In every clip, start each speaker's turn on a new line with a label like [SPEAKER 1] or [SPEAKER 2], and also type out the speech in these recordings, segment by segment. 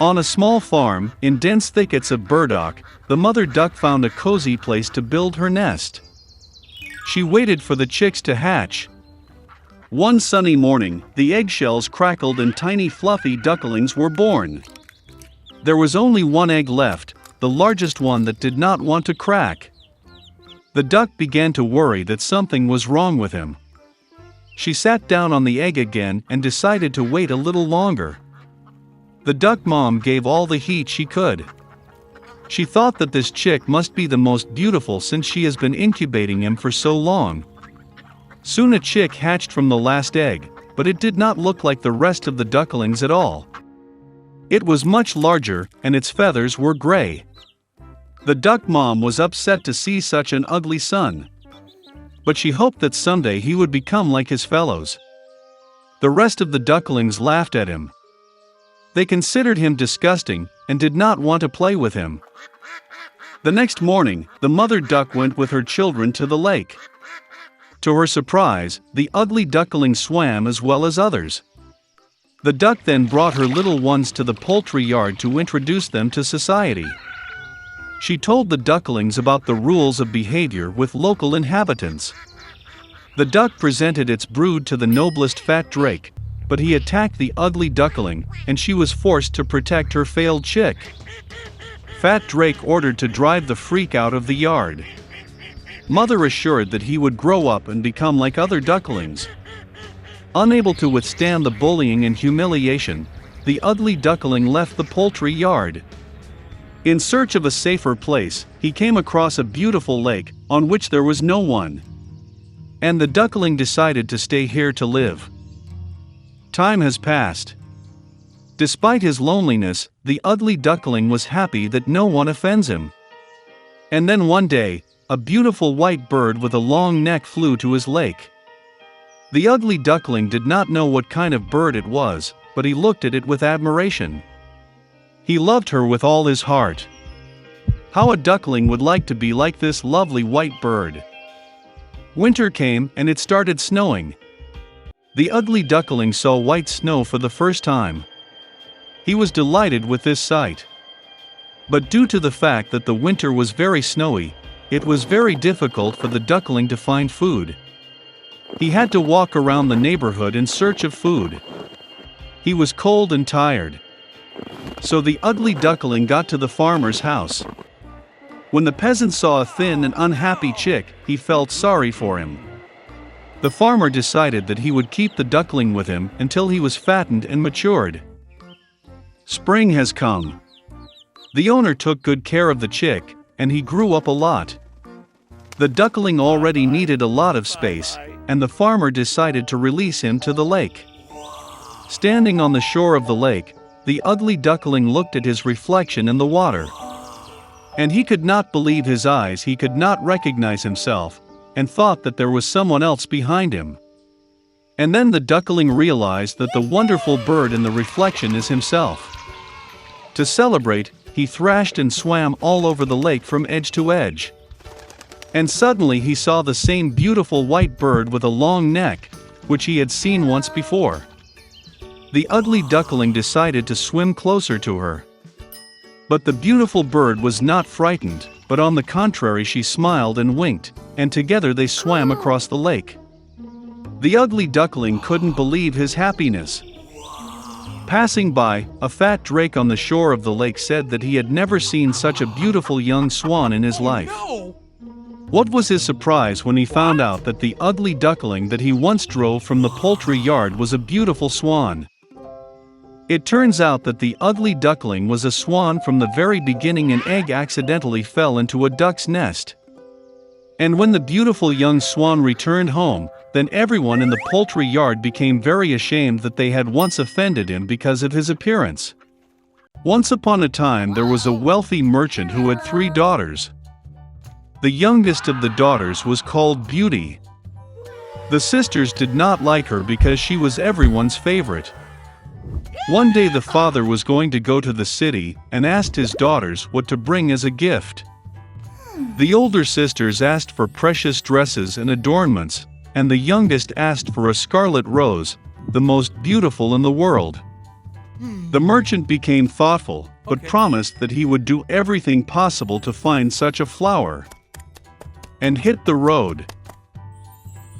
[SPEAKER 1] On a small farm, in dense thickets of burdock, the mother duck found a cozy place to build her nest. She waited for the chicks to hatch. One sunny morning, the eggshells crackled and tiny fluffy ducklings were born. There was only one egg left, the largest one that did not want to crack. The duck began to worry that something was wrong with him. She sat down on the egg again and decided to wait a little longer. The duck mom gave all the heat she could. She thought that this chick must be the most beautiful since she has been incubating him for so long. Soon a chick hatched from the last egg, but it did not look like the rest of the ducklings at all. It was much larger, and its feathers were gray. The duck mom was upset to see such an ugly son. But she hoped that someday he would become like his fellows. The rest of the ducklings laughed at him. They considered him disgusting and did not want to play with him. The next morning, the mother duck went with her children to the lake. To her surprise, the ugly duckling swam as well as others. The duck then brought her little ones to the poultry yard to introduce them to society. She told the ducklings about the rules of behavior with local inhabitants. The duck presented its brood to the noblest fat drake, but he attacked the ugly duckling, and she was forced to protect her failed chick. Fat Drake ordered to drive the freak out of the yard. Mother assured that he would grow up and become like other ducklings. Unable to withstand the bullying and humiliation, the ugly duckling left the poultry yard. In search of a safer place, he came across a beautiful lake, on which there was no one. And the duckling decided to stay here to live. Time has passed. Despite his loneliness, the ugly duckling was happy that no one offends him. And then one day, a beautiful white bird with a long neck flew to his lake. The ugly duckling did not know what kind of bird it was, but he looked at it with admiration. He loved her with all his heart. How a duckling would like to be like this lovely white bird. Winter came and it started snowing. The ugly duckling saw white snow for the first time. He was delighted with this sight. But due to the fact that the winter was very snowy, it was very difficult for the duckling to find food. He had to walk around the neighborhood in search of food. He was cold and tired. So the ugly duckling got to the farmer's house. When the peasant saw a thin and unhappy chick, he felt sorry for him. The farmer decided that he would keep the duckling with him until he was fattened and matured. Spring has come. The owner took good care of the chick, and he grew up a lot. The duckling already needed a lot of space, and the farmer decided to release him to the lake. Standing on the shore of the lake, the ugly duckling looked at his reflection in the water. And he could not believe his eyes. He could not recognize himself, and thought that there was someone else behind him. And then the duckling realized that the wonderful bird in the reflection is himself. To celebrate, he thrashed and swam all over the lake from edge to edge. And suddenly he saw the same beautiful white bird with a long neck, which he had seen once before. The ugly duckling decided to swim closer to her. But the beautiful bird was not frightened, but on the contrary she smiled and winked, and together they swam across the lake. The ugly duckling couldn't believe his happiness. Passing by, a fat drake on the shore of the lake said that he had never seen such a beautiful young swan in his life. What was his surprise when he found out that the ugly duckling that he once drove from the poultry yard was a beautiful swan. It turns out that the ugly duckling was a swan from the very beginning. An egg accidentally fell into a duck's nest. And when the beautiful young swan returned home, then everyone in the poultry yard became very ashamed that they had once offended him because of his appearance. Once upon a time there was a wealthy merchant who had 3 daughters. The youngest of the daughters was called Beauty. The sisters did not like her because she was everyone's favorite. One day the father was going to go to the city and asked his daughters what to bring as a gift. The older sisters asked for precious dresses and adornments, and the youngest asked for a scarlet rose, the most beautiful in the world. The merchant became thoughtful, but promised that he would do everything possible to find such a flower. And hit the road.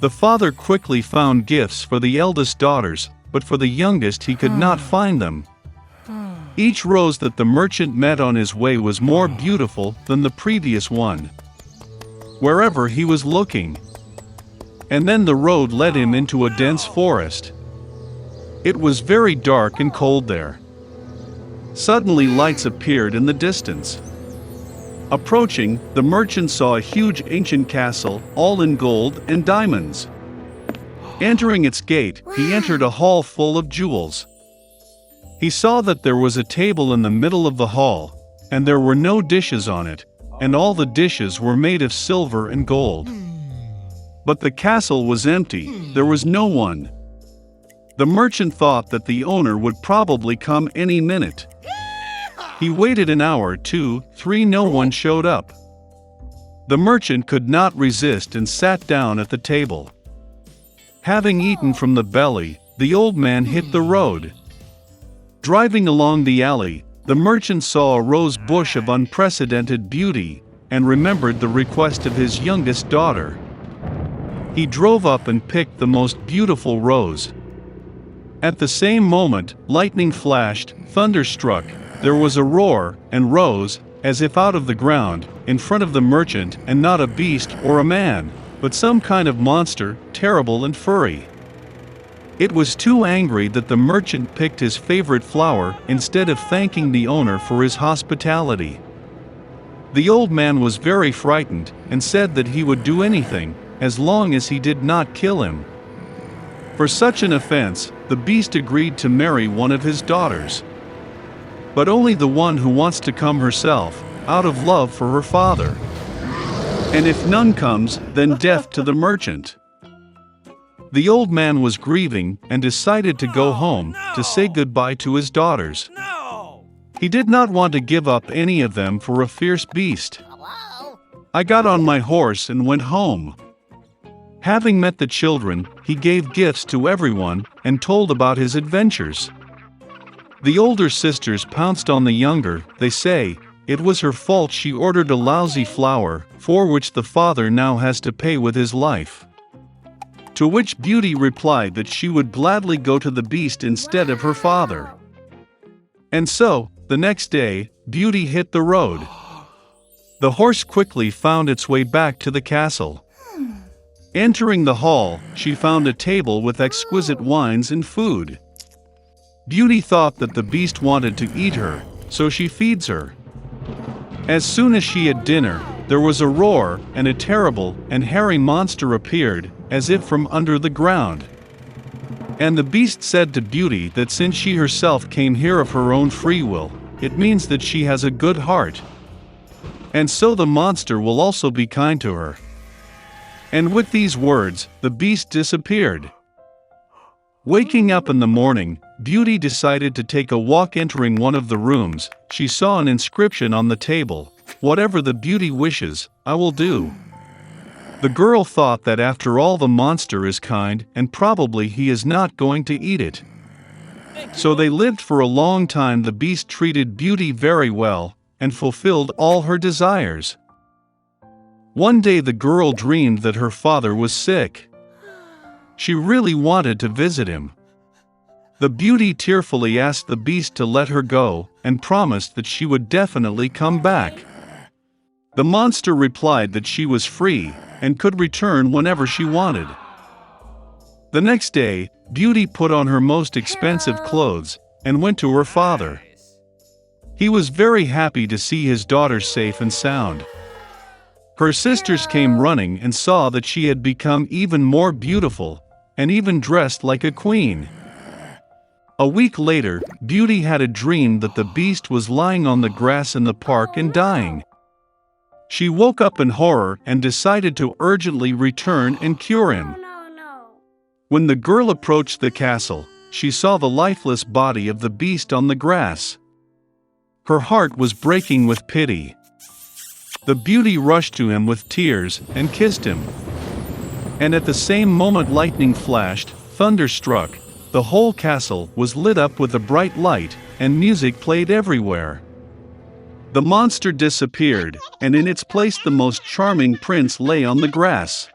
[SPEAKER 1] The father quickly found gifts for the eldest daughters, but for the youngest he could not find them. Each rose that the merchant met on his way was more beautiful than the previous one, wherever he was looking. And then the road led him into a dense forest. It was very dark and cold there. Suddenly lights appeared in the distance. Approaching, the merchant saw a huge ancient castle, all in gold and diamonds. Entering its gate, he entered a hall full of jewels. He saw that there was a table in the middle of the hall, and there were no dishes on it, and all the dishes were made of silver and gold. But the castle was empty, there was no one. The merchant thought that the owner would probably come any minute. He waited an hour, 2, 3, no one showed up. The merchant could not resist and sat down at the table. Having eaten from the belly, the old man hit the road. Driving along the alley, the merchant saw a rose bush of unprecedented beauty, and remembered the request of his youngest daughter. He drove up and picked the most beautiful rose. At the same moment, lightning flashed, thunder struck, there was a roar, and rose, as if out of the ground, in front of the merchant, and not a beast or a man, but some kind of monster, terrible and furry. It was too angry that the merchant picked his favorite flower instead of thanking the owner for his hospitality. The old man was very frightened, and said that he would do anything, as long as he did not kill him. For such an offense, the beast agreed to marry one of his daughters. But only the one who wants to come herself, out of love for her father. And if none comes, then death to the merchant. The old man was grieving and decided to go home to say goodbye to his daughters. He did not want to give up any of them for a fierce beast. I got on my horse and went home. Having met the children, he gave gifts to everyone and told about his adventures. The older sisters pounced on the younger, they say, it was her fault she ordered a lousy flower, for which the father now has to pay with his life. To which Beauty replied that she would gladly go to the beast instead of her father. And so, the next day, Beauty hit the road. The horse quickly found its way back to the castle. Entering the hall, she found a table with exquisite wines and food. Beauty thought that the beast wanted to eat her, so she feeds her. As soon as she had dinner, there was a roar, and a terrible and hairy monster appeared, as if from under the ground. And the beast said to Beauty that since she herself came here of her own free will, it means that she has a good heart. And so the monster will also be kind to her. And with these words, the beast disappeared. Waking up in the morning, Beauty decided to take a walk. Entering one of the rooms, she saw an inscription on the table, "Whatever the beauty wishes, I will do." The girl thought that after all the monster is kind and probably he is not going to eat it. So they lived for a long time. The beast treated Beauty very well and fulfilled all her desires. One day the girl dreamed that her father was sick. She really wanted to visit him. The beauty tearfully asked the beast to let her go and promised that she would definitely come back. The monster replied that she was free and could return whenever she wanted. The next day, Beauty put on her most expensive clothes and went to her father. He was very happy to see his daughter safe and sound. Her sisters came running and saw that she had become even more beautiful and even dressed like a queen. A week later, Beauty had a dream that the beast was lying on the grass in the park and dying. She woke up in horror and decided to urgently return and cure him. When the girl approached the castle, she saw the lifeless body of the beast on the grass. Her heart was breaking with pity. The beauty rushed to him with tears and kissed him. And at the same moment lightning flashed, thunder struck, The whole castle was lit up with a bright light, and music played everywhere. The monster disappeared, and in its place the most charming prince lay on the grass.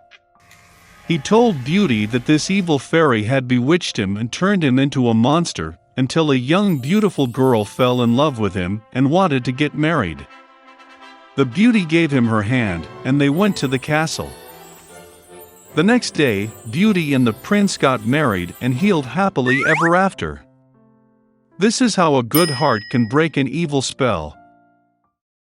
[SPEAKER 1] He told Beauty that this evil fairy had bewitched him and turned him into a monster, until a young beautiful girl fell in love with him and wanted to get married. The Beauty gave him her hand, and they went to the castle. The next day, Beauty and the prince got married and healed happily ever after. This is how a good heart can break an evil spell.